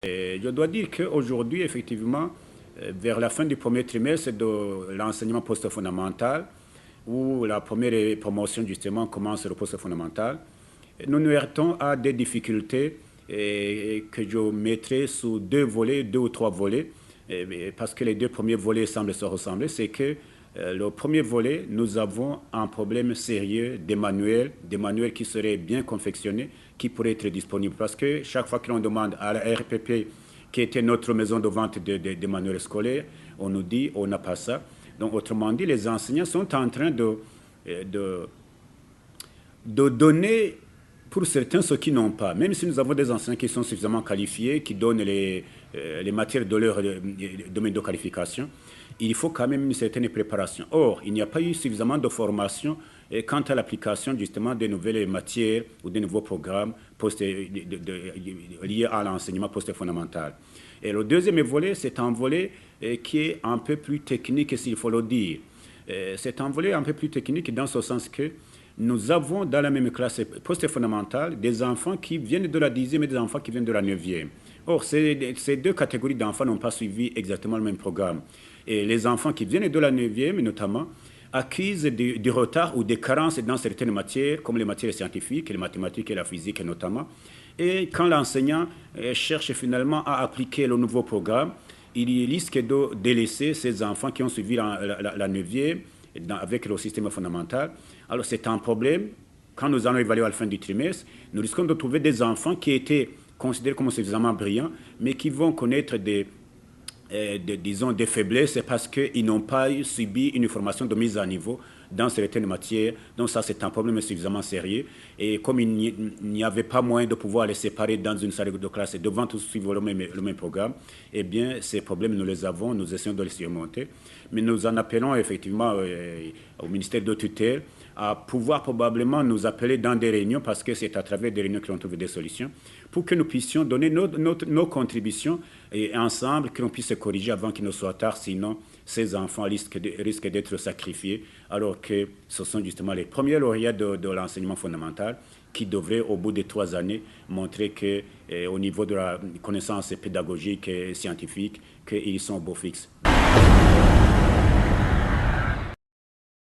Et je dois dire qu'aujourd'hui, effectivement, vers la fin du premier trimestre de l'enseignement post-fondamental, où la première promotion justement commence le post-fondamental, nous nous heurtons à des difficultés que je mettrai sous deux volets, deux ou trois volets, parce que les deux premiers volets semblent se ressembler. C'est que le premier volet, nous avons un problème sérieux des manuels qui seraient bien confectionnés, qui pourraient être disponibles. Parce que chaque fois que l'on demande à la RPP, qui était notre maison de vente de manuels scolaires, on nous dit on n'a pas ça. Donc, autrement dit, les enseignants sont en train de donner pour certains ce qu'ils n'ont pas. Même si nous avons des enseignants qui sont suffisamment qualifiés, qui donnent les matières de leur domaine de qualification, il faut quand même une certaine préparation. Or, il n'y a pas eu suffisamment de formation quant à l'application justement des nouvelles matières ou des nouveaux programmes liés à l'enseignement post-fondamental. Et le deuxième volet, c'est un volet qui est un peu plus technique, s'il faut le dire. C'est un volet un peu plus technique dans ce sens que nous avons dans la même classe post-fondamentale des enfants qui viennent de la 10e et des enfants qui viennent de la 9e. Or, ces deux catégories d'enfants n'ont pas suivi exactement le même programme. Et les enfants qui viennent de la 9e, notamment, acquisent du retard ou des carences dans certaines matières, comme les matières scientifiques, les mathématiques et la physique notamment. Et quand l'enseignant cherche finalement à appliquer le nouveau programme, il risque de délaisser ces enfants qui ont suivi la 9e avec le système fondamental. Alors c'est un problème. Quand nous allons évaluer à la fin du trimestre, nous risquons de trouver des enfants qui étaient considérés comme suffisamment brillants, mais qui vont connaître disons, des faiblesses parce qu'ils n'ont pas subi une formation de mise à niveau dans certaines matières. Donc ça, c'est un problème suffisamment sérieux. Et comme il n'y avait pas moyen de pouvoir les séparer dans une salle de classe et devant tous suivre le même programme, eh bien, ces problèmes, nous les avons, nous essayons de les surmonter. Mais nous en appelons effectivement au ministère de tutelle à pouvoir probablement nous appeler dans des réunions, parce que c'est à travers des réunions que l'on trouve des solutions, pour que nous puissions donner nos contributions et ensemble, que l'on puisse se corriger avant qu'il ne soit tard, sinon ces enfants risquent d'être sacrifiés, alors que ce sont justement les premiers lauréats de l'enseignement fondamental qui devraient, au bout de 3 années, montrer qu'au niveau de la connaissance pédagogique et scientifique, qu'ils sont au beau fixe.